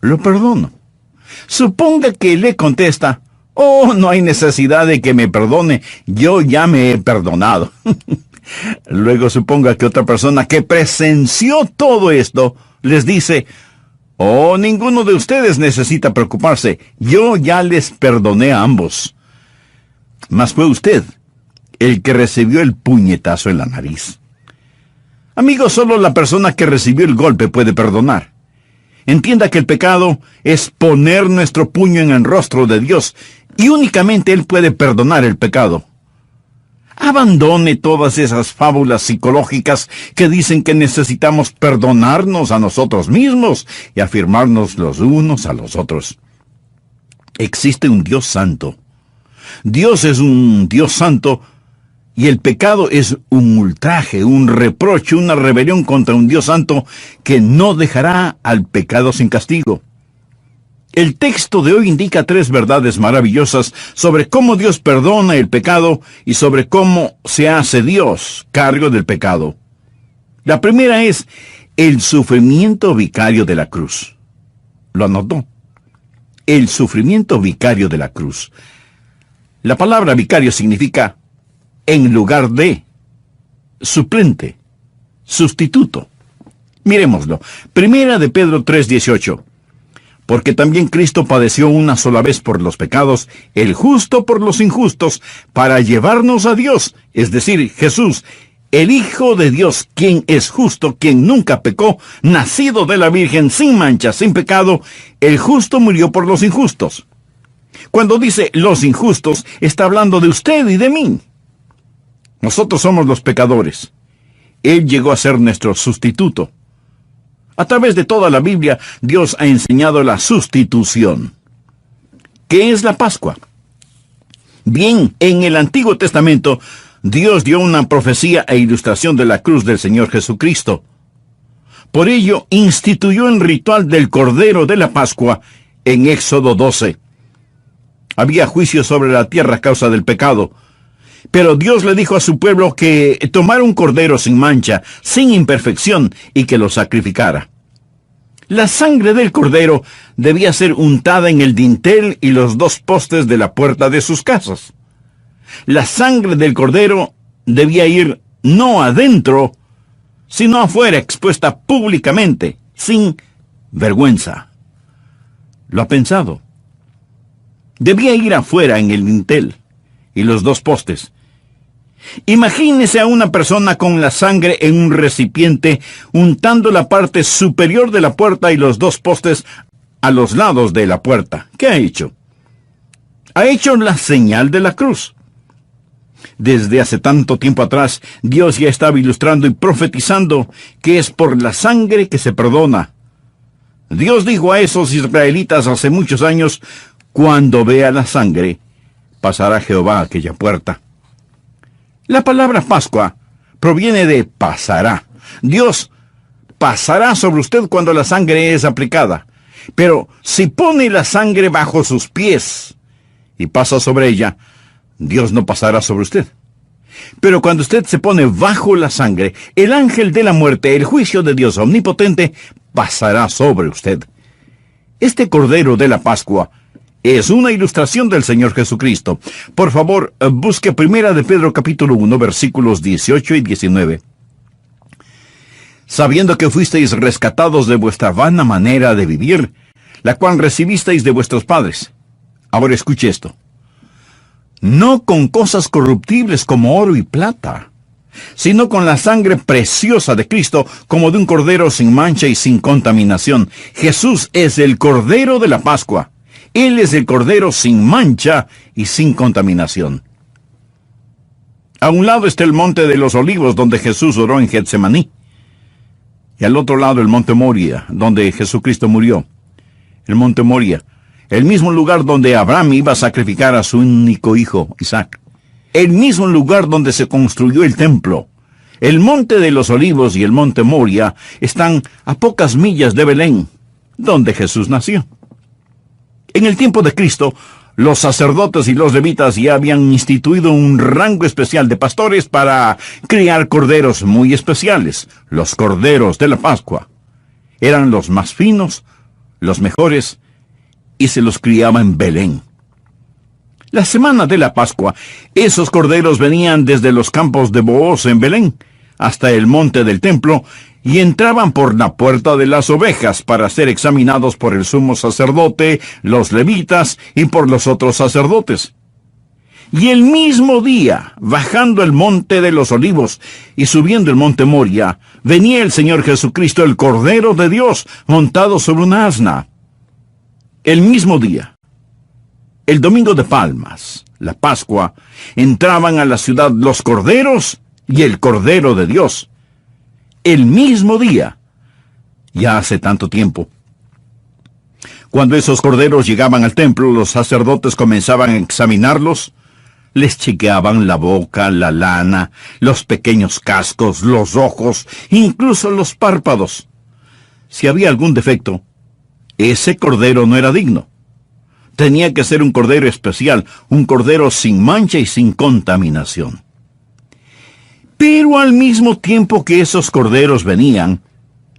lo perdono. Suponga que le contesta, oh, no hay necesidad de que me perdone, yo ya me he perdonado. Luego suponga que otra persona que presenció todo esto les dice, oh, ninguno de ustedes necesita preocuparse, yo ya les perdoné a ambos. Mas fue usted el que recibió el puñetazo en la nariz. Amigo, solo la persona que recibió el golpe puede perdonar. Entienda que el pecado es poner nuestro puño en el rostro de Dios, y únicamente Él puede perdonar el pecado. Abandone todas esas fábulas psicológicas que dicen que necesitamos perdonarnos a nosotros mismos y afirmarnos los unos a los otros. Existe un Dios santo. Dios es un Dios santo, y el pecado es un ultraje, un reproche, una rebelión contra un Dios santo que no dejará al pecado sin castigo. El texto de hoy indica 3 verdades maravillosas sobre cómo Dios perdona el pecado y sobre cómo se hace Dios cargo del pecado. La primera es el sufrimiento vicario de la cruz. ¿Lo anotó? El sufrimiento vicario de la cruz. La palabra vicario significa en lugar de, suplente, sustituto. Miremoslo. Primera de Pedro 3:18. Porque también Cristo padeció una sola vez por los pecados, el justo por los injustos, para llevarnos a Dios, es decir, Jesús, el Hijo de Dios, quien es justo, quien nunca pecó, nacido de la Virgen, sin mancha, sin pecado, el justo murió por los injustos. Cuando dice los injustos, está hablando de usted y de mí. Nosotros somos los pecadores. Él llegó a ser nuestro sustituto. A través de toda la Biblia, Dios ha enseñado la sustitución. ¿Qué es la Pascua? Bien, en el Antiguo Testamento, Dios dio una profecía e ilustración de la cruz del Señor Jesucristo. Por ello, instituyó el ritual del Cordero de la Pascua en Éxodo 12. Había juicio sobre la tierra a causa del pecado. Pero Dios le dijo a su pueblo que tomara un cordero sin mancha, sin imperfección, y que lo sacrificara. La sangre del cordero debía ser untada en el dintel y los 2 postes de la puerta de sus casas. La sangre del cordero debía ir no adentro, sino afuera, expuesta públicamente, sin vergüenza. ¿Lo ha pensado? Debía ir afuera en el dintel y los 2 postes. Imagínese a una persona con la sangre en un recipiente, untando la parte superior de la puerta y los 2 postes a los lados de la puerta. ¿Qué ha hecho? Ha hecho la señal de la cruz. Desde hace tanto tiempo atrás, Dios ya estaba ilustrando y profetizando que es por la sangre que se perdona. Dios dijo a esos israelitas hace muchos años, cuando vea la sangre, pasará Jehová a aquella puerta. La palabra Pascua proviene de pasará. Dios pasará sobre usted cuando la sangre es aplicada. Pero si pone la sangre bajo sus pies y pasa sobre ella, Dios no pasará sobre usted. Pero cuando usted se pone bajo la sangre, el ángel de la muerte, el juicio de Dios omnipotente, pasará sobre usted. Este Cordero de la Pascua es una ilustración del Señor Jesucristo. Por favor, busque 1 de Pedro capítulo 1, versículos 18 y 19. Sabiendo que fuisteis rescatados de vuestra vana manera de vivir, la cual recibisteis de vuestros padres. Ahora escuche esto. No con cosas corruptibles como oro y plata, sino con la sangre preciosa de Cristo, como de un cordero sin mancha y sin contaminación. Jesús es el Cordero de la Pascua. Él es el Cordero sin mancha y sin contaminación. A un lado está el monte de los olivos, donde Jesús oró en Getsemaní. Y al otro lado el monte Moria, donde Jesucristo murió. El monte Moria, el mismo lugar donde Abraham iba a sacrificar a su único hijo, Isaac. El mismo lugar donde se construyó el templo. El monte de los olivos y el monte Moria están a pocas millas de Belén, donde Jesús nació. En el tiempo de Cristo, los sacerdotes y los levitas ya habían instituido un rango especial de pastores para criar corderos muy especiales, los corderos de la Pascua. Eran los más finos, los mejores, y se los criaba en Belén. La semana de la Pascua, esos corderos venían desde los campos de Booz en Belén hasta el monte del templo y entraban por la puerta de las ovejas para ser examinados por el sumo sacerdote, los levitas y por los otros sacerdotes. Y el mismo día, bajando el monte de los olivos y subiendo el monte Moria, venía el Señor Jesucristo, el Cordero de Dios, montado sobre una asna. El mismo día, el domingo de Palmas, la Pascua, entraban a la ciudad los corderos y el Cordero de Dios. El mismo día, ya hace tanto tiempo. Cuando esos corderos llegaban al templo, los sacerdotes comenzaban a examinarlos. Les chequeaban la boca, la lana, los pequeños cascos, los ojos, incluso los párpados. Si había algún defecto, ese cordero no era digno. Tenía que ser un cordero especial, un cordero sin mancha y sin contaminación. Pero al mismo tiempo que esos corderos venían,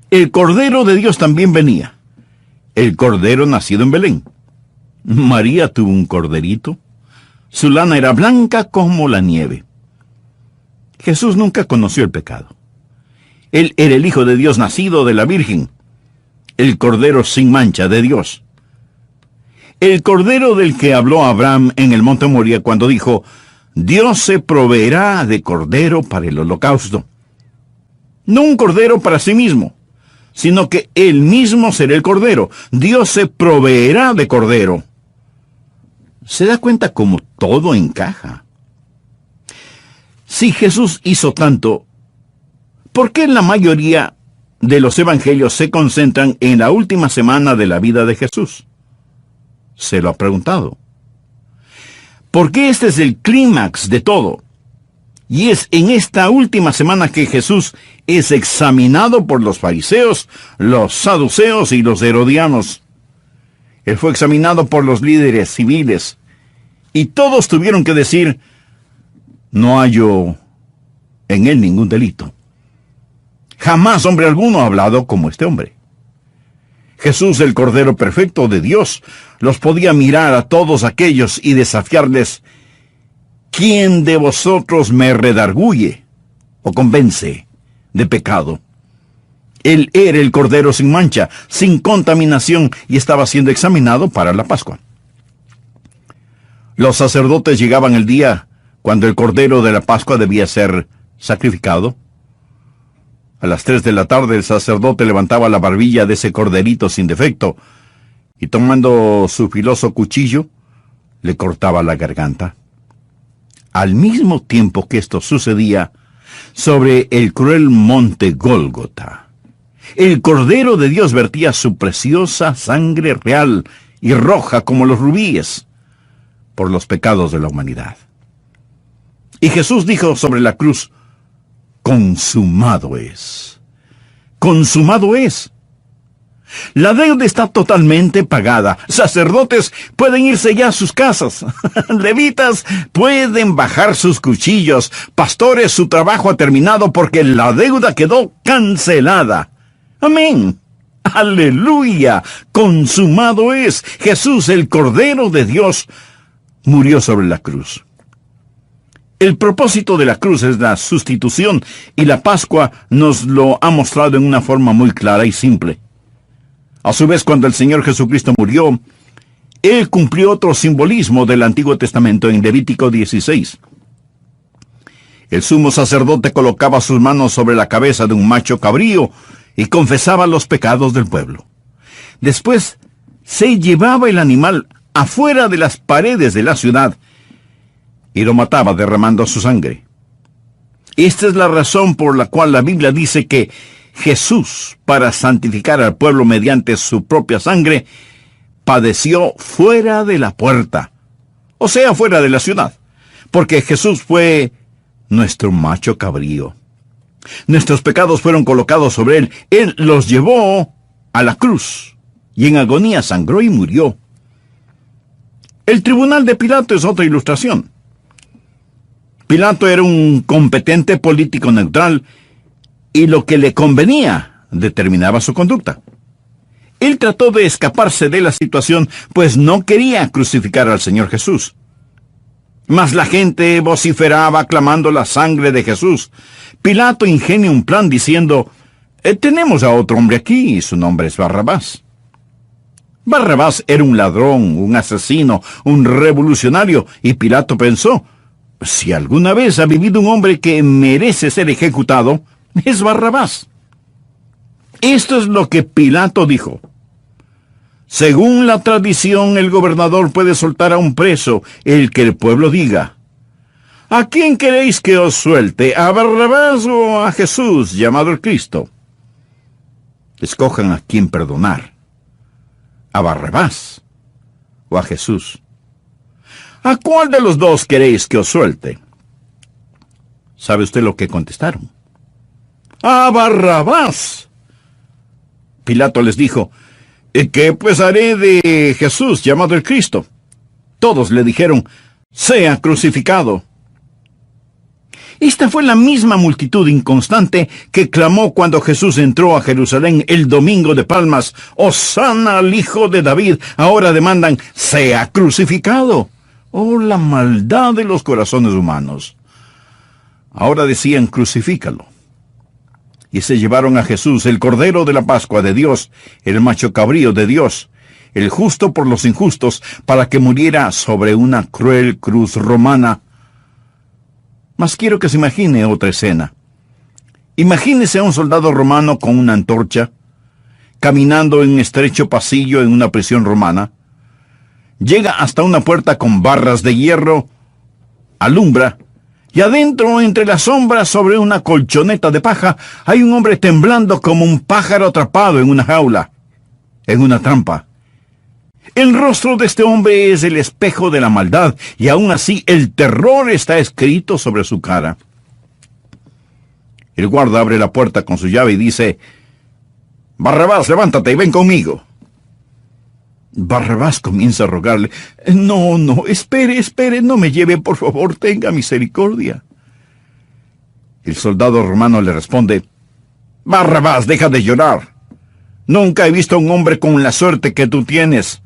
el Cordero de Dios también venía. El cordero nacido en Belén. María tuvo un corderito. Su lana era blanca como la nieve. Jesús nunca conoció el pecado. Él era el Hijo de Dios nacido de la Virgen, el Cordero sin mancha de Dios. El Cordero del que habló Abraham en el monte Moria cuando dijo, Dios se proveerá de cordero para el holocausto. No un cordero para sí mismo, sino que él mismo será el cordero. Dios se proveerá de cordero. ¿Se da cuenta cómo todo encaja? Si Jesús hizo tanto, ¿por qué la mayoría de los evangelios se concentran en la última semana de la vida de Jesús? ¿Se lo ha preguntado? Porque este es el clímax de todo. Y es en esta última semana que Jesús es examinado por los fariseos, los saduceos y los herodianos. Él fue examinado por los líderes civiles. Y todos tuvieron que decir, no hallo en él ningún delito. Jamás hombre alguno ha hablado como este hombre. Jesús, el Cordero perfecto de Dios, los podía mirar a todos aquellos y desafiarles, ¿quién de vosotros me redarguye o convence de pecado? Él era el Cordero sin mancha, sin contaminación, y estaba siendo examinado para la Pascua. Los sacerdotes llegaban el día cuando el Cordero de la Pascua debía ser sacrificado. A las 3 de la tarde el sacerdote levantaba la barbilla de ese corderito sin defecto y tomando su filoso cuchillo, le cortaba la garganta. Al mismo tiempo que esto sucedía, sobre el cruel monte Gólgota, el Cordero de Dios vertía su preciosa sangre real y roja como los rubíes por los pecados de la humanidad. Y Jesús dijo sobre la cruz, consumado es. Consumado es. La deuda está totalmente pagada. Sacerdotes pueden irse ya a sus casas. Levitas pueden bajar sus cuchillos. Pastores, su trabajo ha terminado porque la deuda quedó cancelada. Amén. Aleluya. Consumado es. Jesús, el Cordero de Dios, murió sobre la cruz. El propósito de la cruz es la sustitución, y la Pascua nos lo ha mostrado en una forma muy clara y simple. A su vez, cuando el Señor Jesucristo murió, Él cumplió otro simbolismo del Antiguo Testamento en Levítico 16. El sumo sacerdote colocaba sus manos sobre la cabeza de un macho cabrío y confesaba los pecados del pueblo. Después, se llevaba el animal afuera de las paredes de la ciudad y lo mataba derramando su sangre. Esta es la razón por la cual la Biblia dice que Jesús, para santificar al pueblo mediante su propia sangre, padeció fuera de la puerta, o sea, fuera de la ciudad, porque Jesús fue nuestro macho cabrío. Nuestros pecados fueron colocados sobre él. Él los llevó a la cruz, y en agonía sangró y murió. El tribunal de Pilato es otra ilustración. Pilato era un competente político neutral, y lo que le convenía determinaba su conducta. Él trató de escaparse de la situación, pues no quería crucificar al Señor Jesús. Mas la gente vociferaba clamando la sangre de Jesús. Pilato ingenia un plan diciendo, tenemos a otro hombre aquí y su nombre es Barrabás. Barrabás era un ladrón, un asesino, un revolucionario, y Pilato pensó, si alguna vez ha vivido un hombre que merece ser ejecutado, es Barrabás. Esto es lo que Pilato dijo. Según la tradición, el gobernador puede soltar a un preso, el que el pueblo diga. ¿A quién queréis que os suelte? ¿A Barrabás o a Jesús, llamado el Cristo? Escojan a quién perdonar. ¿A Barrabás o a Jesús? ¿A cuál de los dos queréis que os suelte? ¿Sabe usted lo que contestaron? ¡A Barrabás! Pilato les dijo, ¿qué pues haré de Jesús, llamado el Cristo? Todos le dijeron, sea crucificado. Esta fue la misma multitud inconstante que clamó cuando Jesús entró a Jerusalén el domingo de Palmas, «Hosana al Hijo de David». Ahora demandan, «sea crucificado». Oh, la maldad de los corazones humanos. Ahora decían, «crucifícalo». Y se llevaron a Jesús, el Cordero de la Pascua de Dios, el macho cabrío de Dios, el justo por los injustos, para que muriera sobre una cruel cruz romana. Mas quiero que se imagine otra escena. Imagínese a un soldado romano con una antorcha, caminando en un estrecho pasillo en una prisión romana. Llega hasta una puerta con barras de hierro, alumbra, y adentro, entre las sombras, sobre una colchoneta de paja, hay un hombre temblando como un pájaro atrapado en una jaula, en una trampa. El rostro de este hombre es el espejo de la maldad, y aún así el terror está escrito sobre su cara. El guarda abre la puerta con su llave y dice, «Barrabás, levántate y ven conmigo». Barrabás comienza a rogarle, «No, espere, no me lleve, por favor, tenga misericordia». El soldado romano le responde, «Barrabás, deja de llorar. Nunca he visto a un hombre con la suerte que tú tienes.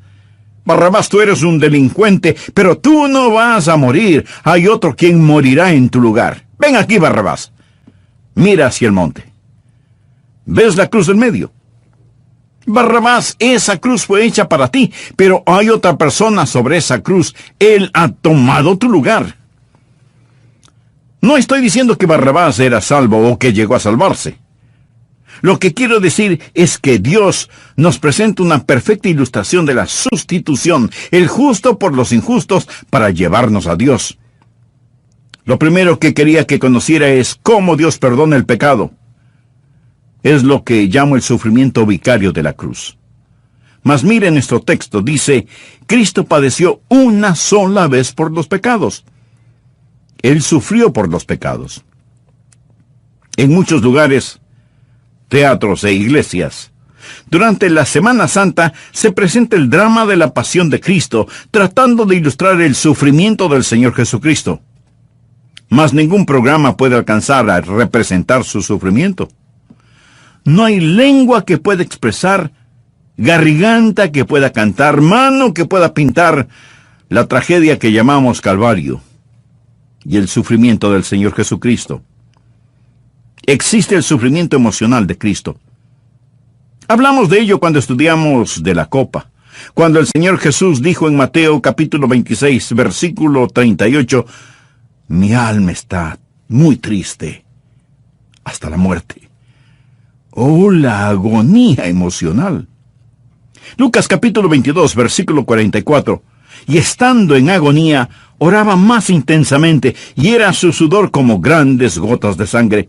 Barrabás, tú eres un delincuente, pero tú no vas a morir. Hay otro quien morirá en tu lugar. Ven aquí, Barrabás. Mira hacia el monte. ¿Ves la cruz del medio? Barrabás, esa cruz fue hecha para ti, pero hay otra persona sobre esa cruz. Él ha tomado tu lugar». No estoy diciendo que Barrabás era salvo o que llegó a salvarse. Lo que quiero decir es que Dios nos presenta una perfecta ilustración de la sustitución, el justo por los injustos, para llevarnos a Dios. Lo primero que quería que conociera es cómo Dios perdona el pecado. Es lo que llamo el sufrimiento vicario de la cruz. Mas mire nuestro texto, dice, Cristo padeció una sola vez por los pecados. Él sufrió por los pecados. En muchos lugares, teatros e iglesias, durante la Semana Santa se presenta el drama de la pasión de Cristo, tratando de ilustrar el sufrimiento del Señor Jesucristo. Mas ningún programa puede alcanzar a representar su sufrimiento. No hay lengua que pueda expresar, garganta que pueda cantar, mano que pueda pintar la tragedia que llamamos Calvario y el sufrimiento del Señor Jesucristo. Existe el sufrimiento emocional de Cristo. Hablamos de ello cuando estudiamos de la copa, cuando el Señor Jesús dijo en Mateo capítulo 26, versículo 38, «Mi alma está muy triste, hasta la muerte». Oh, la agonía emocional. Lucas capítulo 22, versículo 44, «Y estando en agonía, oraba más intensamente, y era su sudor como grandes gotas de sangre».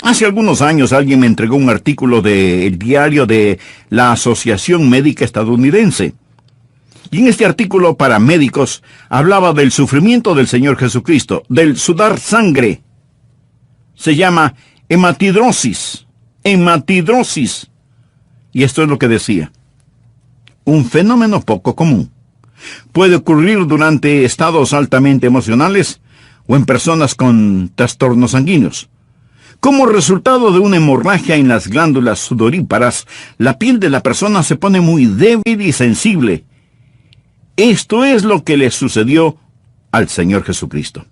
Hace algunos años alguien me entregó un artículo del diario de la Asociación Médica Estadounidense. Y en este artículo para médicos hablaba del sufrimiento del Señor Jesucristo, del sudar sangre. Se llama hematidrosis. Hematidrosis. Y esto es lo que decía. Un fenómeno poco común. Puede ocurrir durante estados altamente emocionales o en personas con trastornos sanguíneos. Como resultado de una hemorragia en las glándulas sudoríparas, la piel de la persona se pone muy débil y sensible. Esto es lo que le sucedió al Señor Jesucristo.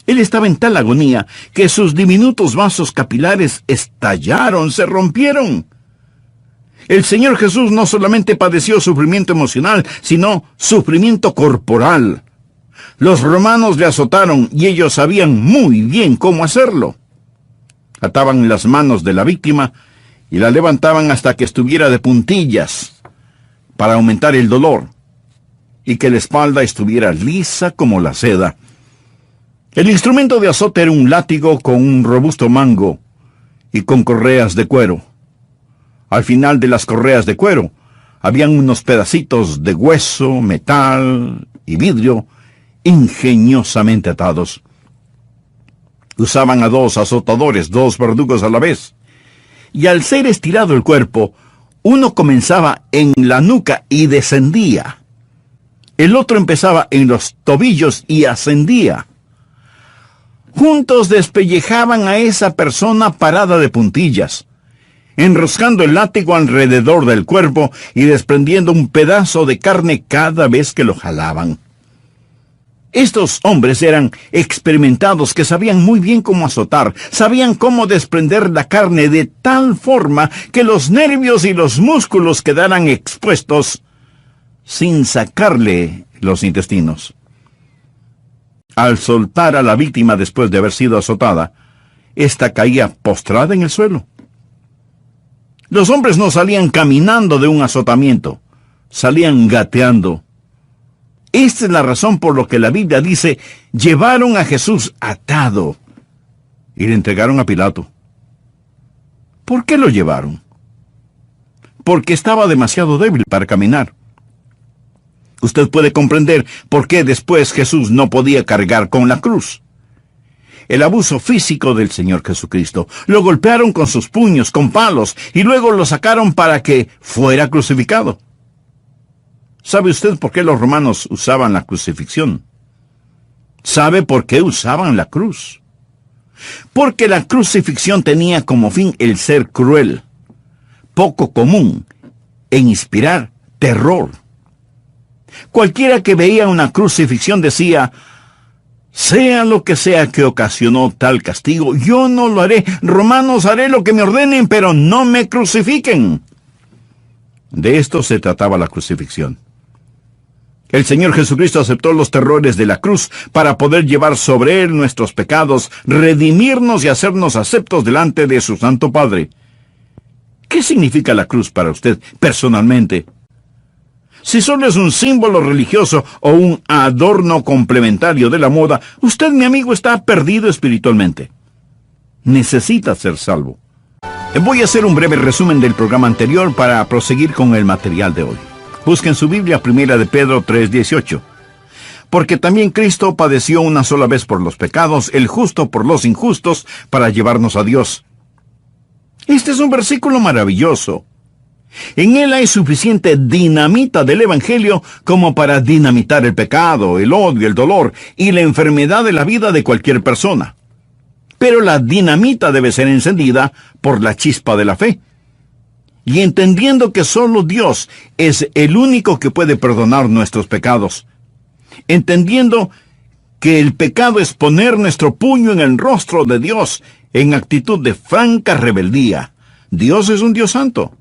Él estaba en tal agonía que sus diminutos vasos capilares estallaron, se rompieron. El Señor Jesús no solamente padeció sufrimiento emocional, sino sufrimiento corporal. Los romanos le azotaron y ellos sabían muy bien cómo hacerlo. Ataban las manos de la víctima y la levantaban hasta que estuviera de puntillas para aumentar el dolor y que la espalda estuviera lisa como la seda. El instrumento de azote era un látigo con un robusto mango y con correas de cuero. Al final de las correas de cuero habían unos pedacitos de hueso, metal y vidrio ingeniosamente atados. Usaban a 2 azotadores, 2 verdugos a la vez. Y al ser estirado el cuerpo, uno comenzaba en la nuca y descendía. El otro empezaba en los tobillos y ascendía. Juntos despellejaban a esa persona parada de puntillas, enroscando el látigo alrededor del cuerpo y desprendiendo un pedazo de carne cada vez que lo jalaban. Estos hombres eran experimentados que sabían muy bien cómo azotar, sabían cómo desprender la carne de tal forma que los nervios y los músculos quedaran expuestos sin sacarle los intestinos. Al soltar a la víctima después de haber sido azotada, ésta caía postrada en el suelo. Los hombres no salían caminando de un azotamiento, salían gateando. Esta es la razón por la que la Biblia dice, llevaron a Jesús atado y le entregaron a Pilato. ¿Por qué lo llevaron? Porque estaba demasiado débil para caminar. Usted puede comprender por qué después Jesús no podía cargar con la cruz. El abuso físico del Señor Jesucristo. Lo golpearon con sus puños, con palos, y luego lo sacaron para que fuera crucificado. ¿Sabe usted por qué los romanos usaban la crucifixión? ¿Sabe por qué usaban la cruz? Porque la crucifixión tenía como fin el ser cruel, poco común, e inspirar terror. Cualquiera que veía una crucifixión decía, sea lo que sea que ocasionó tal castigo, yo no lo haré. Romanos, haré lo que me ordenen, pero no me crucifiquen. De esto se trataba la crucifixión. El Señor Jesucristo aceptó los terrores de la cruz para poder llevar sobre él nuestros pecados, redimirnos y hacernos aceptos delante de su Santo Padre. ¿Qué significa la cruz para usted personalmente? Si solo es un símbolo religioso o un adorno complementario de la moda, usted, mi amigo, está perdido espiritualmente. Necesita ser salvo. Voy a hacer un breve resumen del programa anterior para proseguir con el material de hoy. Busquen su Biblia, 1 de Pedro 3:18. Porque también Cristo padeció una sola vez por los pecados, el justo por los injustos, para llevarnos a Dios. Este es un versículo maravilloso. En él hay suficiente dinamita del Evangelio como para dinamitar el pecado, el odio, el dolor y la enfermedad de la vida de cualquier persona. Pero la dinamita debe ser encendida por la chispa de la fe. Y entendiendo que solo Dios es el único que puede perdonar nuestros pecados. Entendiendo que el pecado es poner nuestro puño en el rostro de Dios en actitud de franca rebeldía. Dios es un Dios santo.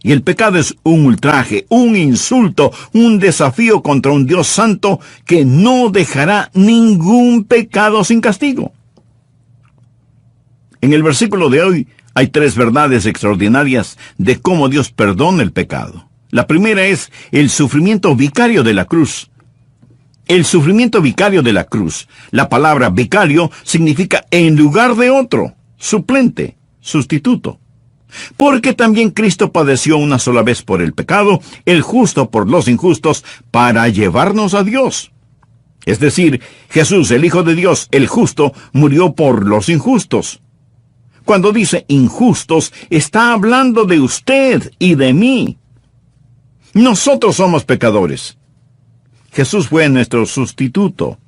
Y el pecado es un ultraje, un insulto, un desafío contra un Dios santo que no dejará ningún pecado sin castigo. En el versículo de hoy hay 3 verdades extraordinarias de cómo Dios perdona el pecado. La primera es el sufrimiento vicario de la cruz. El sufrimiento vicario de la cruz. La palabra vicario significa en lugar de otro, suplente, sustituto. Porque también Cristo padeció una sola vez por el pecado, el justo por los injustos, para llevarnos a Dios. Es decir, Jesús, el Hijo de Dios, el justo, murió por los injustos. Cuando dice injustos, está hablando de usted y de mí. Nosotros somos pecadores. Jesús fue nuestro sustituto.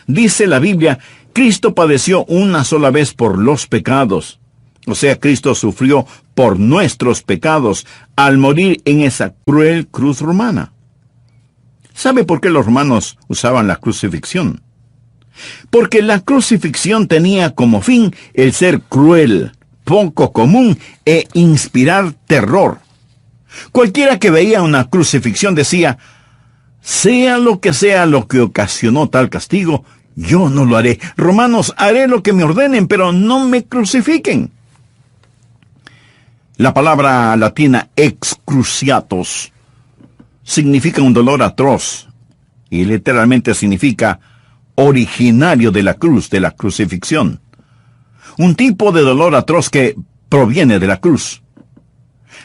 Dice la Biblia Cristo padeció una sola vez por los pecados. O sea, Cristo sufrió por nuestros pecados al morir en esa cruel cruz romana. ¿Sabe por qué los romanos usaban la crucifixión? Porque la crucifixión tenía como fin el ser cruel, poco común e inspirar terror. Cualquiera que veía una crucifixión decía: sea lo que ocasionó tal castigo, yo no lo haré. Romanos, haré lo que me ordenen, pero no me crucifiquen. La palabra latina excruciatus significa un dolor atroz y literalmente significa originario de la cruz, de la crucifixión. Un tipo de dolor atroz que proviene de la cruz.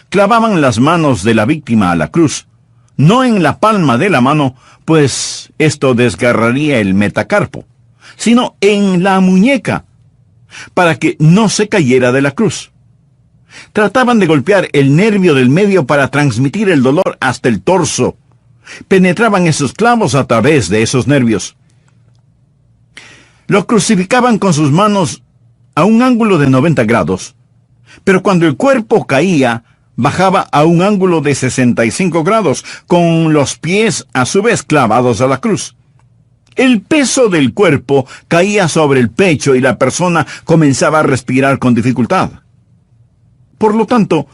Clavaban las manos de la víctima a la cruz, no en la palma de la mano, pues esto desgarraría el metacarpo, sino en la muñeca, para que no se cayera de la cruz. Trataban de golpear el nervio del medio para transmitir el dolor hasta el torso. Penetraban esos clavos a través de esos nervios. Lo crucificaban con sus manos a un ángulo de 90 grados, pero cuando el cuerpo caía, bajaba a un ángulo de 65 grados, con los pies a su vez clavados a la cruz. El peso del cuerpo caía sobre el pecho y la persona comenzaba a respirar con dificultad. Por lo tanto,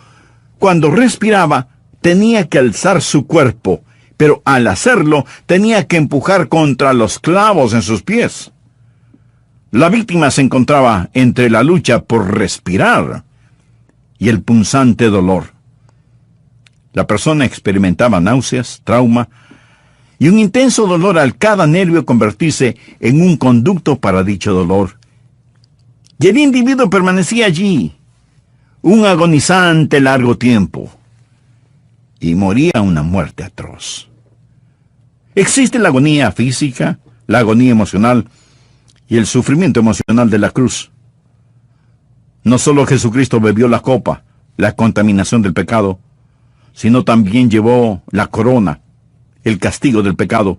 cuando respiraba, tenía que alzar su cuerpo, pero al hacerlo, tenía que empujar contra los clavos en sus pies. La víctima se encontraba entre la lucha por respirar y el punzante dolor. La persona experimentaba náuseas, trauma y un intenso dolor al cada nervio convertirse en un conducto para dicho dolor. Y el individuo permanecía allí un agonizante largo tiempo y moría una muerte atroz. Existe la agonía física, la agonía emocional y el sufrimiento emocional de la cruz. No solo Jesucristo bebió la copa, la contaminación del pecado, sino también llevó la corona, el castigo del pecado.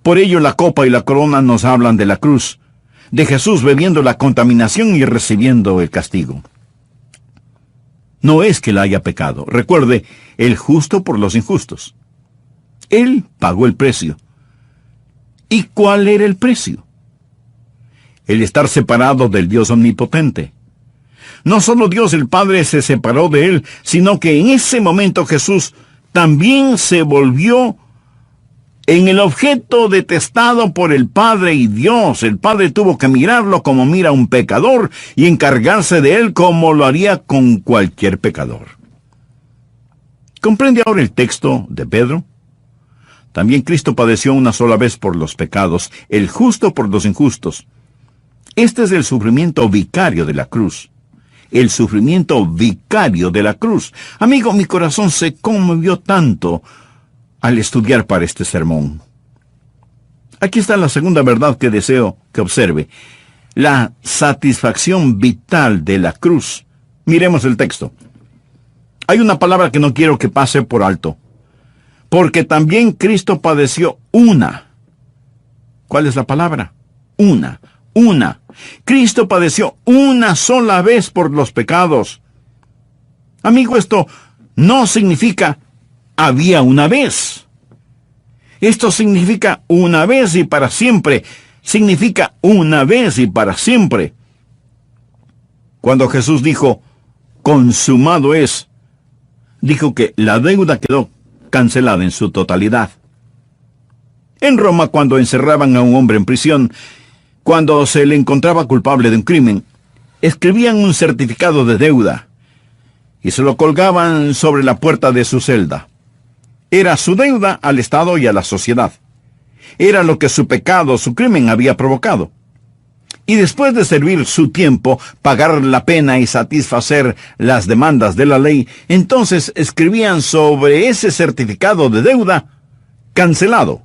Por ello la copa y la corona nos hablan de la cruz, de Jesús bebiendo la contaminación y recibiendo el castigo. No es que él haya pecado. Recuerde, el justo por los injustos. Él pagó el precio. ¿Y cuál era el precio? El estar separado del Dios omnipotente. No solo Dios el Padre se separó de él, sino que en ese momento Jesús también se volvió en el objeto detestado por el Padre y Dios. El Padre tuvo que mirarlo como mira a un pecador y encargarse de él como lo haría con cualquier pecador. ¿Comprende ahora el texto de Pedro? También Cristo padeció una sola vez por los pecados, el justo por los injustos. Este es el sufrimiento vicario de la cruz. El sufrimiento vicario de la cruz. Amigo, mi corazón se conmovió tanto al estudiar para este sermón. Aquí está la segunda verdad que deseo que observe. La satisfacción vital de la cruz. Miremos el texto. Hay una palabra que no quiero que pase por alto. Porque también Cristo padeció una. ¿Cuál es la palabra? Una. Cristo padeció una sola vez por los pecados. Amigo, esto no significa había una vez. Esto significa una vez y para siempre. Significa una vez y para siempre. Cuando Jesús dijo, consumado es, dijo que la deuda quedó cancelada en su totalidad. En Roma, cuando encerraban a un hombre en prisión, cuando se le encontraba culpable de un crimen, escribían un certificado de deuda y se lo colgaban sobre la puerta de su celda. Era su deuda al Estado y a la sociedad. Era lo que su pecado, su crimen había provocado. Y después de servir su tiempo, pagar la pena y satisfacer las demandas de la ley, entonces escribían sobre ese certificado de deuda, cancelado,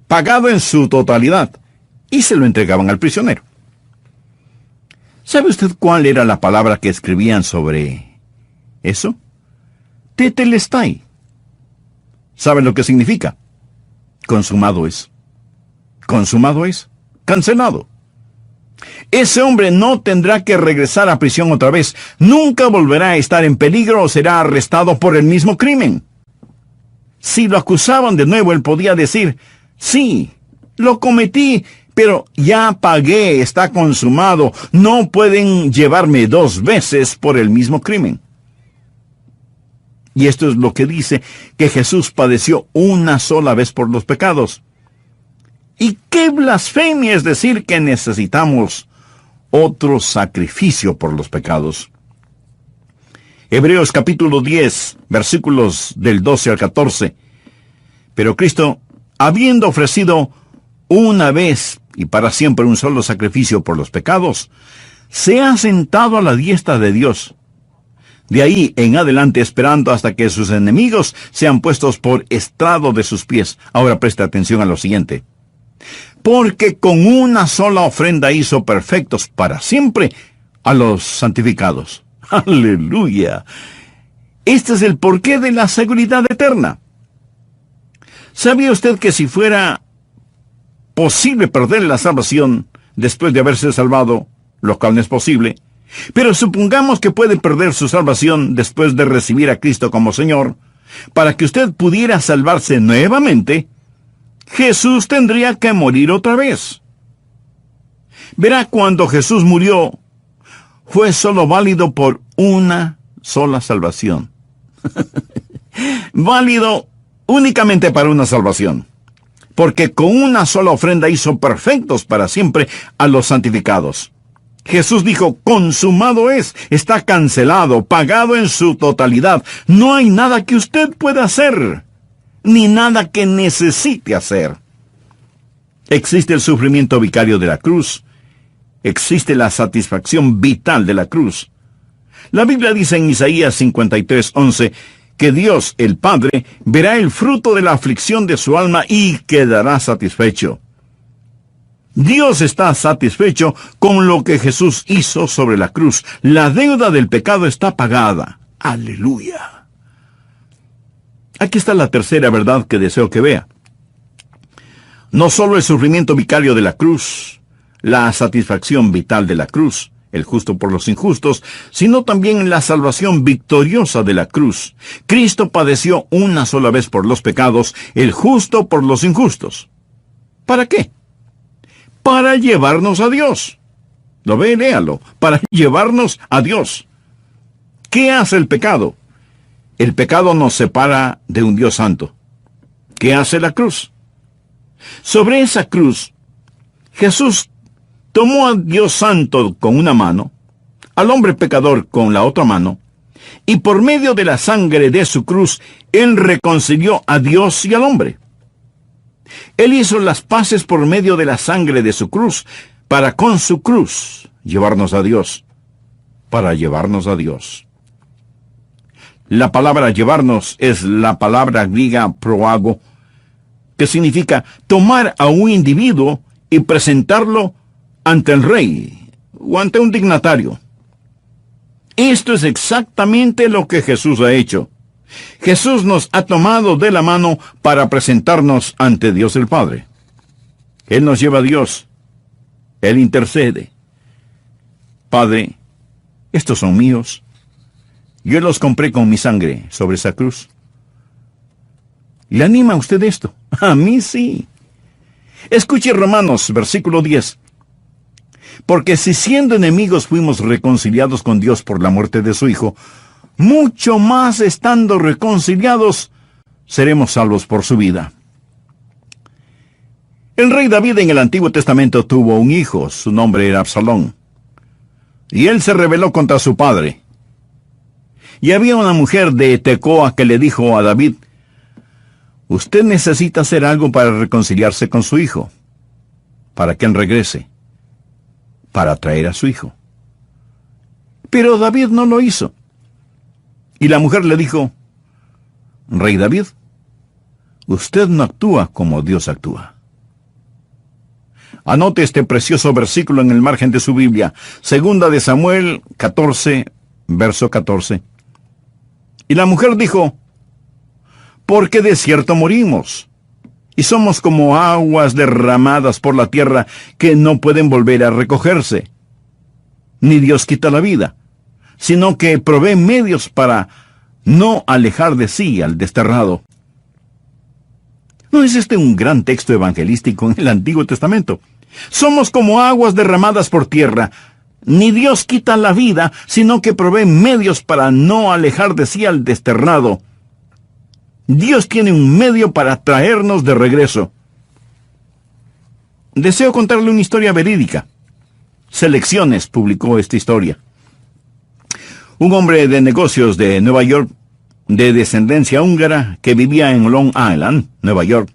pagado en su totalidad, y se lo entregaban al prisionero. ¿Sabe usted cuál era la palabra que escribían sobre eso? Tetelestai. ¿Sabe lo que significa? Consumado es. Consumado es. cancelado. Ese hombre no tendrá que regresar a prisión otra vez. Nunca volverá a estar en peligro o será arrestado por el mismo crimen. Si lo acusaban de nuevo, él podía decir, sí, lo cometí, pero ya pagué, está consumado. No pueden llevarme 2 veces por el mismo crimen. Y esto es lo que dice que Jesús padeció una sola vez por los pecados. ¿Y qué blasfemia es decir que necesitamos otro sacrificio por los pecados? Hebreos capítulo 10, versículos del 12 al 14. Pero Cristo, habiendo ofrecido una vez y para siempre un solo sacrificio por los pecados, se ha sentado a la diestra de Dios. De ahí en adelante esperando hasta que sus enemigos sean puestos por estrado de sus pies. Ahora presta atención a lo siguiente. Porque con una sola ofrenda hizo perfectos para siempre a los santificados. ¡Aleluya! Este es el porqué de la seguridad eterna. ¿Sabía usted que si fuera posible perder la salvación después de haberse salvado, lo cual no es posible, pero supongamos que puede perder su salvación después de recibir a Cristo como Señor, para que usted pudiera salvarse nuevamente, Jesús tendría que morir otra vez? Verá, cuando Jesús murió, fue solo válido por una sola salvación. Válido únicamente para una salvación. Porque con una sola ofrenda hizo perfectos para siempre a los santificados. Jesús dijo, consumado es, está cancelado, pagado en su totalidad. No hay nada que usted pueda hacer, ni nada que necesite hacer. Existe el sufrimiento vicario de la cruz. Existe la satisfacción vital de la cruz. La Biblia dice en Isaías 53:11 que Dios, el Padre, verá el fruto de la aflicción de su alma y quedará satisfecho. Dios está satisfecho con lo que Jesús hizo sobre la cruz. La deuda del pecado está pagada. ¡Aleluya! Aquí está la tercera verdad que deseo que vea. No solo el sufrimiento vicario de la cruz, la satisfacción vital de la cruz, el justo por los injustos, sino también la salvación victoriosa de la cruz. Cristo padeció una sola vez por los pecados, el justo por los injustos. ¿Para qué? Para llevarnos a Dios. ¿Lo ve? Léalo. Para llevarnos a Dios. ¿Qué hace el pecado? El pecado nos separa de un Dios santo. ¿Qué hace la cruz? Sobre esa cruz, Jesús tomó a Dios santo con una mano, al hombre pecador con la otra mano, y por medio de la sangre de su cruz, Él reconcilió a Dios y al hombre. Él hizo las paces por medio de la sangre de su cruz, para con su cruz llevarnos a Dios, para llevarnos a Dios. La palabra llevarnos es la palabra griega proago, que significa tomar a un individuo y presentarlo ante el rey o ante un dignatario. Esto es exactamente lo que Jesús ha hecho. Jesús nos ha tomado de la mano para presentarnos ante Dios el Padre. Él nos lleva a Dios. Él intercede. Padre, estos son míos. Yo los compré con mi sangre sobre esa cruz. ¿Le anima a usted esto? A mí sí. Escuche Romanos, versículo 10. Porque si siendo enemigos fuimos reconciliados con Dios por la muerte de su Hijo, mucho más estando reconciliados, seremos salvos por su vida. El rey David en el Antiguo Testamento tuvo un hijo, su nombre era Absalón. Y él se rebeló contra su padre. Y había una mujer de Tecoa que le dijo a David, usted necesita hacer algo para reconciliarse con su hijo, para que él regrese, para traer a su hijo. Pero David no lo hizo. Y la mujer le dijo, Rey David, usted no actúa como Dios actúa. Anote este precioso versículo en el margen de su Biblia, 2 de Samuel 14, verso 14. Y la mujer dijo, porque de cierto morimos, Y somos como aguas derramadas por la tierra que no pueden volver a recogerse. Ni Dios quita la vida, sino que provee medios para no alejar de sí al desterrado. ¿No es este un gran texto evangelístico en el Antiguo Testamento? Somos como aguas derramadas por tierra. Ni Dios quita la vida, sino que provee medios para no alejar de sí al desterrado. Dios tiene un medio para traernos de regreso. Deseo contarle una historia verídica. Selecciones publicó esta historia. Un hombre de negocios de Nueva York, de descendencia húngara, que vivía en Long Island, Nueva York,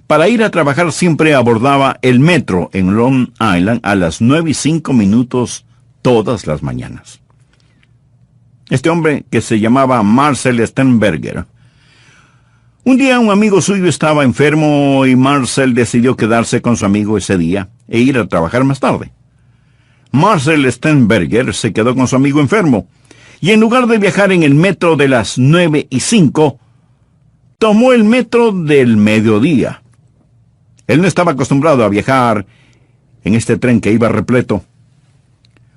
para ir a trabajar siempre abordaba el metro en Long Island a las 9:05 todas las mañanas. Este hombre, que se llamaba Marcel Sternberger, un día un amigo suyo estaba enfermo y Marcel decidió quedarse con su amigo ese día e ir a trabajar más tarde. Marcel Sternberger se quedó con su amigo enfermo y en lugar de viajar en el metro de las 9:05, tomó el metro del mediodía. Él no estaba acostumbrado a viajar en este tren que iba repleto.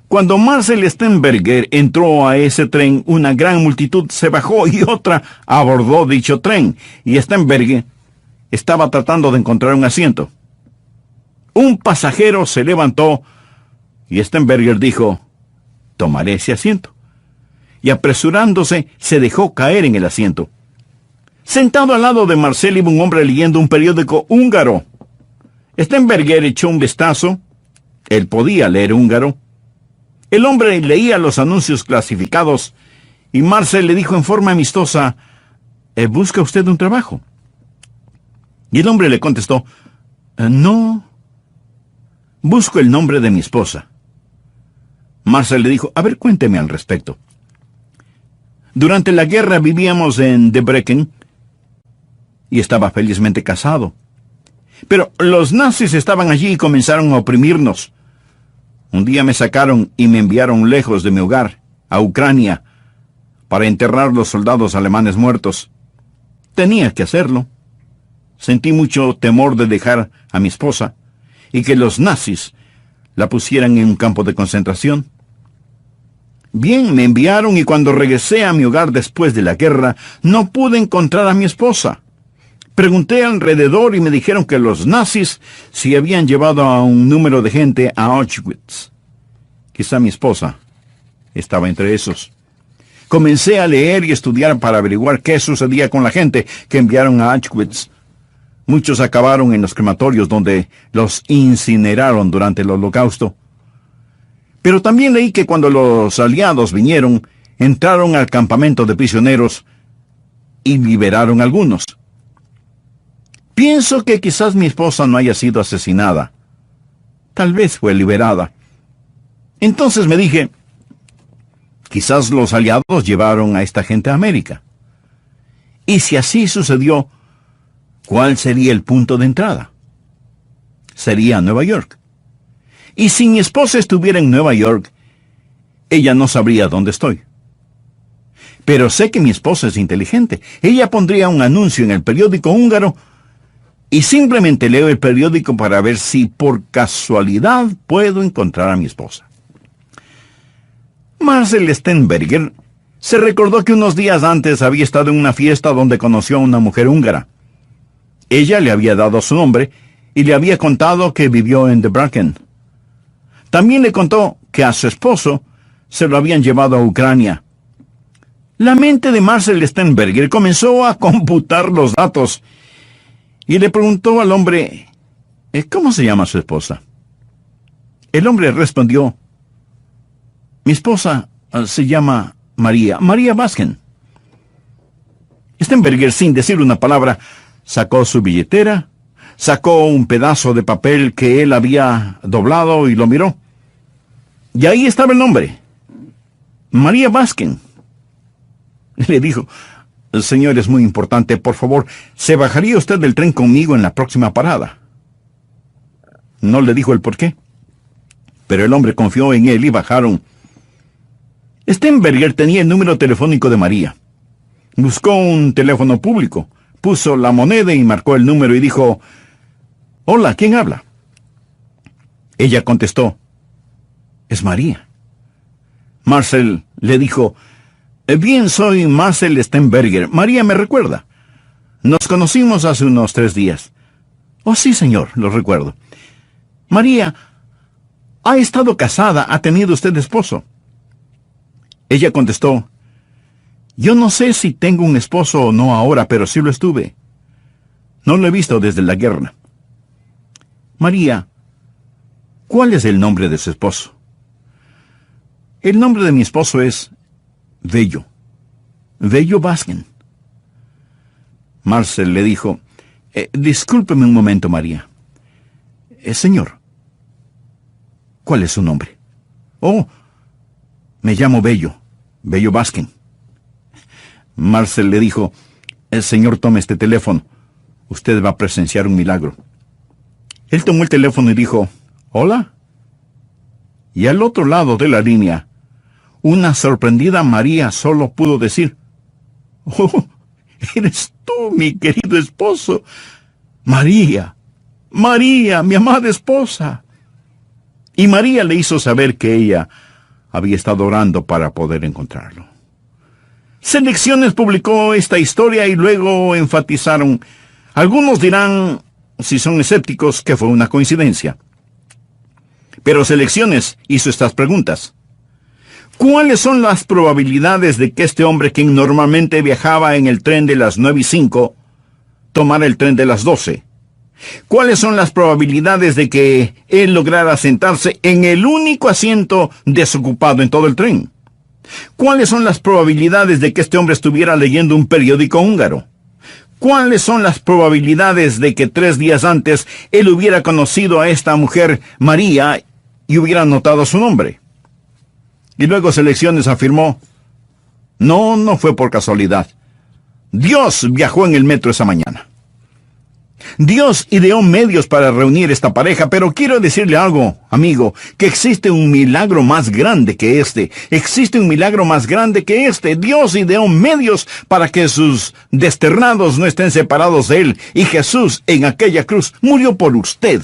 Cuando Marcel Sternberger entró a ese tren, una gran multitud se bajó y otra abordó dicho tren, y Sternberger estaba tratando de encontrar un asiento. Un pasajero se levantó y Sternberger dijo: «Tomaré ese asiento». Y apresurándose, se dejó caer en el asiento. Sentado al lado de Marcel iba un hombre leyendo un periódico húngaro. Sternberger echó un vistazo. Él podía leer húngaro. El hombre leía los anuncios clasificados y Marcel le dijo en forma amistosa: «¿Busca usted un trabajo?». Y el hombre le contestó: «No, busco el nombre de mi esposa». Marcel le dijo: «A ver, cuénteme al respecto». «Durante la guerra vivíamos en Debrecen y estaba felizmente casado. Pero los nazis estaban allí y comenzaron a oprimirnos. Un día me sacaron y me enviaron lejos de mi hogar, a Ucrania, para enterrar los soldados alemanes muertos. Tenía que hacerlo. Sentí mucho temor de dejar a mi esposa y que los nazis la pusieran en un campo de concentración. Bien, me enviaron y cuando regresé a mi hogar después de la guerra, no pude encontrar a mi esposa. Pregunté alrededor y me dijeron que los nazis se habían llevado a un número de gente a Auschwitz. Quizá mi esposa estaba entre esos. Comencé a leer y estudiar para averiguar qué sucedía con la gente que enviaron a Auschwitz. Muchos acabaron en los crematorios donde los incineraron durante el Holocausto. Pero también leí que cuando los aliados vinieron, entraron al campamento de prisioneros y liberaron a algunos. Pienso que quizás mi esposa no haya sido asesinada. Tal vez fue liberada. Entonces me dije, quizás los aliados llevaron a esta gente a América. Y si así sucedió, ¿cuál sería el punto de entrada? Sería Nueva York. Y si mi esposa estuviera en Nueva York, ella no sabría dónde estoy. Pero sé que mi esposa es inteligente. Ella pondría un anuncio en el periódico húngaro y simplemente leo el periódico para ver si por casualidad puedo encontrar a mi esposa. Marcel Sternberger se recordó que unos días antes había estado en una fiesta donde conoció a una mujer húngara. Ella le había dado su nombre y le había contado que vivió en Debrecen. También le contó que a su esposo se lo habían llevado a Ucrania. La mente de Marcel Sternberger comenzó a computar los datos y le preguntó al hombre, ¿cómo se llama su esposa? El hombre respondió, mi esposa se llama María Basken. Sternberger, sin decir una palabra, sacó su billetera, sacó un pedazo de papel que él había doblado y lo miró. Y ahí estaba el nombre, María Basken. Le dijo, señor, es muy importante, por favor, ¿se bajaría usted del tren conmigo en la próxima parada? No le dijo el por qué, pero el hombre confió en él y bajaron. Sternberger tenía el número telefónico de María. Buscó un teléfono público, puso la moneda y marcó el número y dijo: «Hola, ¿quién habla?». Ella contestó: «Es María». Marcel le dijo: «Bien, soy Marcel Stenberger. María me recuerda. Nos conocimos hace unos 3 días». «Oh, sí, señor, lo recuerdo». «María, ¿ha estado casada? ¿Ha tenido usted esposo?». Ella contestó: «Yo no sé si tengo un esposo o no ahora, pero sí lo estuve. No lo he visto desde la guerra». «María, ¿cuál es el nombre de su esposo?». «El nombre de mi esposo es Bello. Bello Baskin». Marcel le dijo: «Discúlpeme un momento, María. Señor, ¿cuál es su nombre?». «Oh, me llamo Bello. Bello Baskin». Marcel le dijo: «Señor, tome este teléfono. Usted va a presenciar un milagro». Él tomó el teléfono y dijo: «Hola». Y al otro lado de la línea, una sorprendida María solo pudo decir: «Oh, eres tú, mi querido esposo. María, María, mi amada esposa». Y María le hizo saber que ella había estado orando para poder encontrarlo. Selecciones publicó esta historia y luego enfatizaron: algunos dirán, si son escépticos, que fue una coincidencia. Pero Selecciones hizo estas preguntas: ¿cuáles son las probabilidades de que este hombre, quien normalmente viajaba en el tren de las 9:05, tomara el tren de las 12? ¿Cuáles son las probabilidades de que él lograra sentarse en el único asiento desocupado en todo el tren? ¿Cuáles son las probabilidades de que este hombre estuviera leyendo un periódico húngaro? ¿Cuáles son las probabilidades de que 3 días antes él hubiera conocido a esta mujer, María, y hubiera notado su nombre? Y luego Selecciones afirmó: no fue por casualidad. Dios viajó en el metro esa mañana. Dios ideó medios para reunir esta pareja, pero quiero decirle algo, amigo, que existe un milagro más grande que este. Existe un milagro más grande que este. Dios ideó medios para que sus desterrados no estén separados de Él. Y Jesús en aquella cruz murió por usted.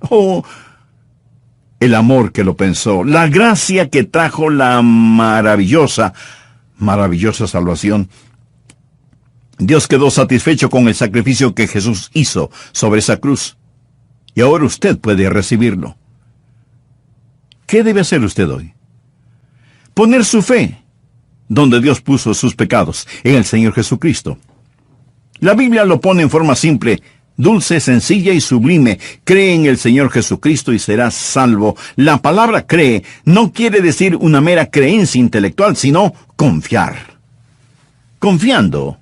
Oh, el amor que lo pensó, la gracia que trajo la maravillosa salvación. Dios quedó satisfecho con el sacrificio que Jesús hizo sobre esa cruz. Y ahora usted puede recibirlo. ¿Qué debe hacer usted hoy? Poner su fe donde Dios puso sus pecados, en el Señor Jesucristo. La Biblia lo pone en forma simple, dulce, sencilla y sublime. Cree en el Señor Jesucristo y serás salvo. La palabra cree no quiere decir una mera creencia intelectual, sino confiar. Confiando,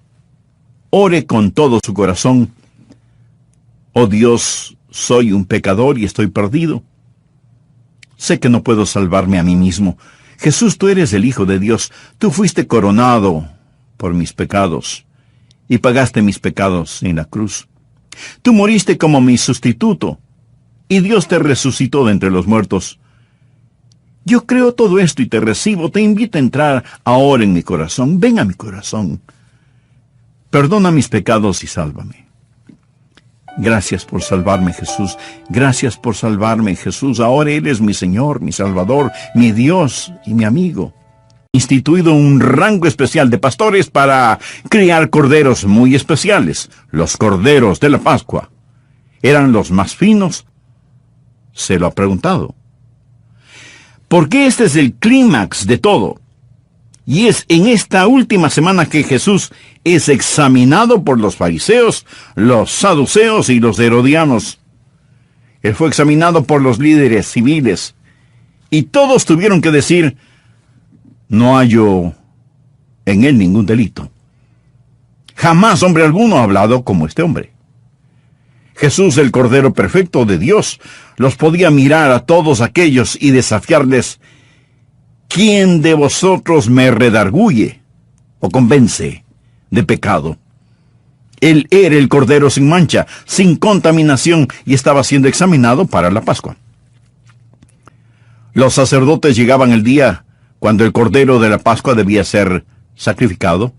ore con todo su corazón: «Oh Dios, soy un pecador y estoy perdido. Sé que no puedo salvarme a mí mismo. Jesús, tú eres el Hijo de Dios. Tú fuiste coronado por mis pecados y pagaste mis pecados en la cruz. Tú moriste como mi sustituto y Dios te resucitó de entre los muertos. Yo creo todo esto y te recibo. Te invito a entrar ahora en mi corazón. Ven a mi corazón. Perdona mis pecados y sálvame». Gracias por salvarme, Jesús. Gracias por salvarme, Jesús. Ahora eres mi Señor, mi Salvador, mi Dios y mi amigo. Instituido un rango especial de pastores para criar corderos muy especiales. Los corderos de la Pascua. ¿Eran los más finos? Se lo ha preguntado. Porque este es el clímax de todo. Y es en esta última semana que Jesús es examinado por los fariseos, los saduceos y los herodianos. Él fue examinado por los líderes civiles. Y todos tuvieron que decir: «No hallo en él ningún delito. Jamás hombre alguno ha hablado como este hombre». Jesús, el Cordero Perfecto de Dios, los podía mirar a todos aquellos y desafiarles: «¿Quién de vosotros me redarguye o convence de pecado?». Él era el Cordero sin mancha, sin contaminación, y estaba siendo examinado para la Pascua. Los sacerdotes llegaban el día cuando el Cordero de la Pascua debía ser sacrificado.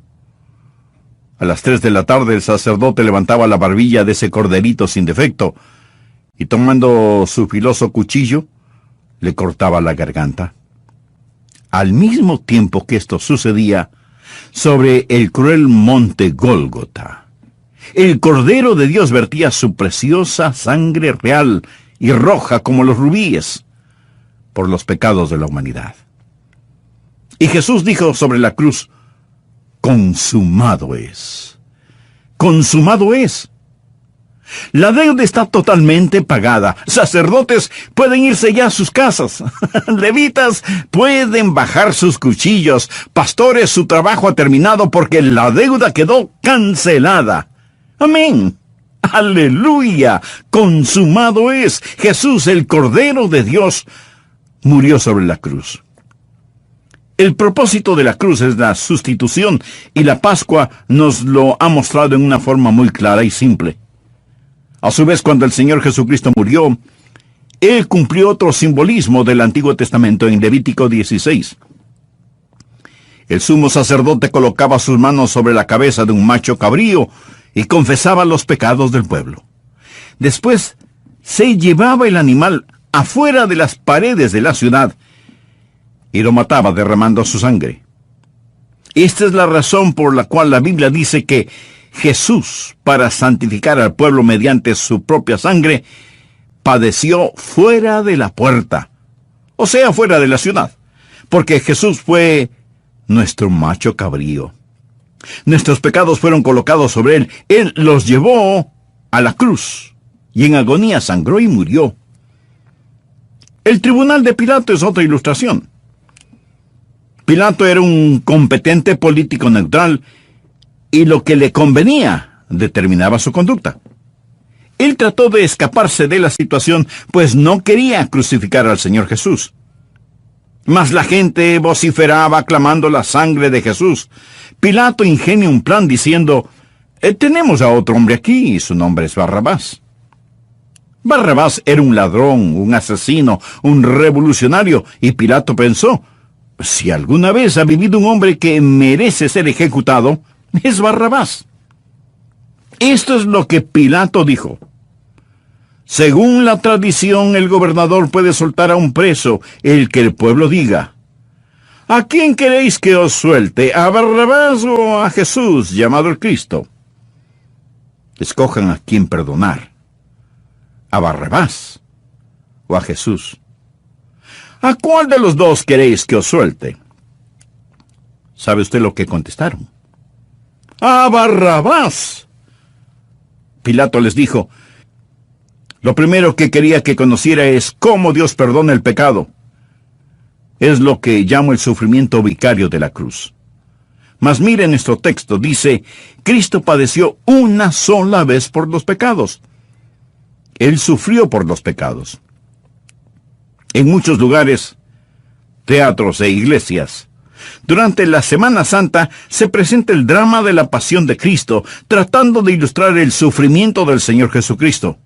A las 3 de la tarde el sacerdote levantaba la barbilla de ese corderito sin defecto y tomando su filoso cuchillo, le cortaba la garganta. Al mismo tiempo que esto sucedía, sobre el cruel monte Gólgota, el Cordero de Dios vertía su preciosa sangre real y roja como los rubíes por los pecados de la humanidad. Y Jesús dijo sobre la cruz: consumado es. Consumado es. La deuda está totalmente pagada. Sacerdotes pueden irse ya a sus casas. Levitas pueden bajar sus cuchillos. Pastores, su trabajo ha terminado porque la deuda quedó cancelada. Amén. Aleluya. Consumado es. Jesús, el Cordero de Dios, murió sobre la cruz. El propósito de la cruz es la sustitución, y la Pascua nos lo ha mostrado en una forma muy clara y simple. A su vez, cuando el Señor Jesucristo murió, Él cumplió otro simbolismo del Antiguo Testamento en Levítico 16. El sumo sacerdote colocaba sus manos sobre la cabeza de un macho cabrío y confesaba los pecados del pueblo. Después, se llevaba el animal afuera de las paredes de la ciudad y lo mataba derramando su sangre. Esta es la razón por la cual la Biblia dice que Jesús, para santificar al pueblo mediante su propia sangre, padeció fuera de la puerta, o sea, fuera de la ciudad, porque Jesús fue nuestro macho cabrío. Nuestros pecados fueron colocados sobre Él. Él los llevó a la cruz, y en agonía sangró y murió. El tribunal de Pilato es otra ilustración. Pilato era un competente político neutral, y lo que le convenía determinaba su conducta. Él trató de escaparse de la situación, pues no quería crucificar al Señor Jesús. Mas la gente vociferaba clamando la sangre de Jesús. Pilato ingenia un plan diciendo: tenemos a otro hombre aquí, y su nombre es Barrabás. Barrabás era un ladrón, un asesino, un revolucionario, y Pilato pensó: si alguna vez ha vivido un hombre que merece ser ejecutado, es Barrabás. Esto es lo que Pilato dijo: según la tradición, el gobernador puede soltar a un preso, el que el pueblo diga. ¿A quién queréis que os suelte? ¿A Barrabás o a Jesús, llamado el Cristo? Escojan a quién perdonar: ¿a Barrabás o a Jesús? ¿A cuál de los dos queréis que os suelte? ¿Sabe usted lo que contestaron? ¡A Barrabás! Pilato les dijo: lo primero que quería que conociera es cómo Dios perdona el pecado. Es lo que llamo el sufrimiento vicario de la cruz. Mas miren nuestro texto, dice: Cristo padeció una sola vez por los pecados. Él sufrió por los pecados. En muchos lugares, teatros e iglesias, durante la Semana Santa se presenta el drama de la pasión de Cristo, tratando de ilustrar el sufrimiento del Señor Jesucristo.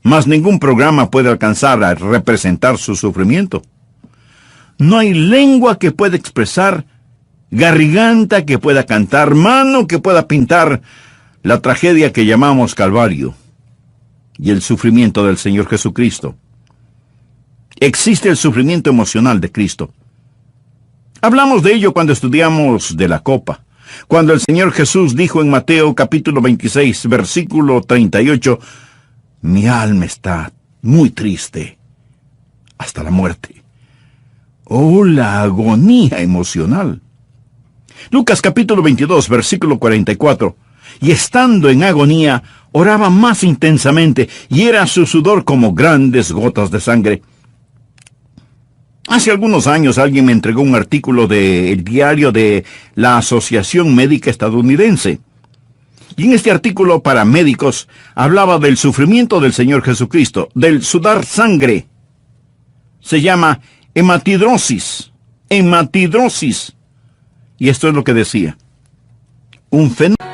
Mas ningún programa puede alcanzar a representar su sufrimiento. No hay lengua que pueda expresar, garganta que pueda cantar, mano que pueda pintar la tragedia que llamamos Calvario y el sufrimiento del Señor Jesucristo. Existe el sufrimiento emocional de Cristo. Hablamos de ello cuando estudiamos de la copa, cuando el Señor Jesús dijo en Mateo capítulo 26, versículo 38, mi alma está muy triste hasta la muerte. Oh, la agonía emocional. Lucas capítulo 22, versículo 44, y estando en agonía, oraba más intensamente, y era su sudor como grandes gotas de sangre. Hace algunos años alguien me entregó un artículo del diario de la Asociación Médica Estadounidense. Y en este artículo para médicos hablaba del sufrimiento del Señor Jesucristo, del sudar sangre. Se llama hematidrosis. Hematidrosis. Y esto es lo que decía: un fenómeno